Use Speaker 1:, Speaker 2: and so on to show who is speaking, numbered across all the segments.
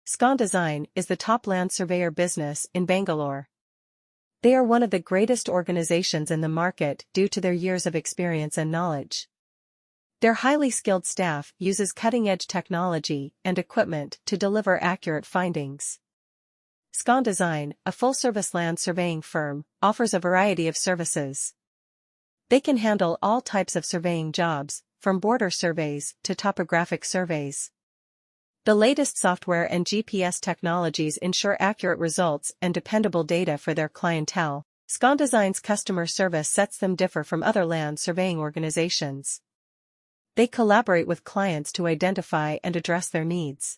Speaker 1: Scondesign is the top land surveyor business in Bangalore. They are one of the greatest organizations in the market due to their years of experience and knowledge. Their highly skilled staff uses cutting-edge technology and equipment to deliver accurate findings. Scondesign, a full-service land surveying firm, offers a variety of services. They can handle all types of surveying jobs, from border surveys to topographic surveys. The latest software and GPS technologies ensure accurate results and dependable data for their clientele. Scondesign's customer service sets them different from other land surveying organizations. They collaborate with clients to identify and address their needs.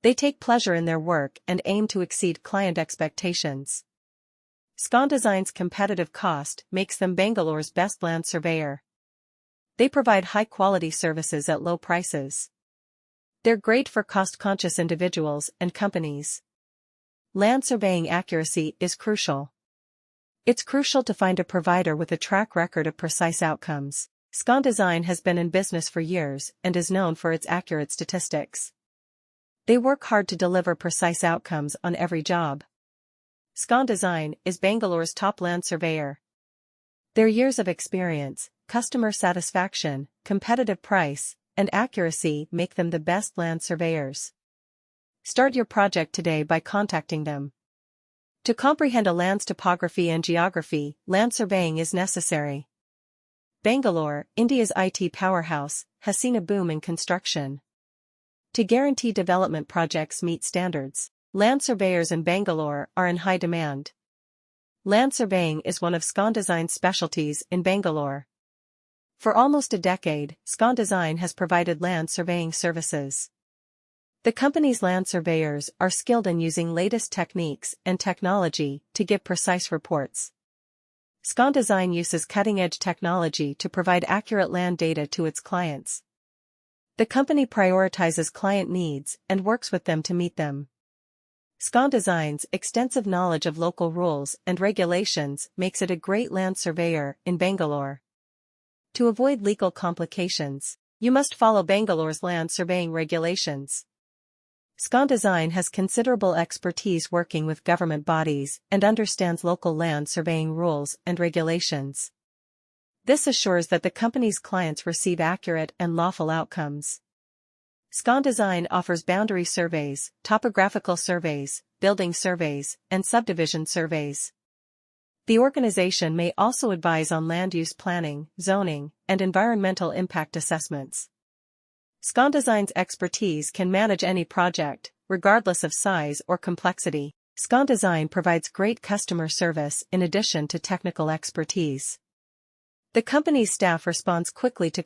Speaker 1: They take pleasure in their work and aim to exceed client expectations. Scondesign's competitive cost makes them Bangalore's best land surveyor. They provide high-quality services at low prices. They're great for cost-conscious individuals and companies. Land surveying accuracy is crucial. It's crucial to find a provider with a track record of precise outcomes. Scondesign has been in business for years and is known for its accurate statistics. They work hard to deliver precise outcomes on every job. Scondesign is Bangalore's top land surveyor. Their years of experience, customer satisfaction, competitive price, and accuracy make them the best land surveyors. Start your project today by contacting them. To comprehend a land's topography and geography, land surveying is necessary. Bangalore, India's IT powerhouse, has seen a boom in construction. To guarantee development projects meet standards, land surveyors in Bangalore are in high demand. Land surveying is one of Scondesign's specialties in Bangalore. For almost a decade, Scondesign has provided land surveying services. The company's land surveyors are skilled in using latest techniques and technology to give precise reports. Scondesign uses cutting-edge technology to provide accurate land data to its clients. The company prioritizes client needs and works with them to meet them. Scondesign's extensive knowledge of local rules and regulations makes it a great land surveyor in Bangalore. To avoid legal complications, you must follow Bangalore's land surveying regulations. Scondesign has considerable expertise working with government bodies and understands local land surveying rules and regulations. This assures that the company's clients receive accurate and lawful outcomes. Scondesign offers boundary surveys, topographical surveys, building surveys, and subdivision surveys. The organization may also advise on land use planning, zoning, and environmental impact assessments. Scondesign's expertise can manage any project, regardless of size or complexity. Scondesign provides great customer service in addition to technical expertise. The company's staff responds quickly to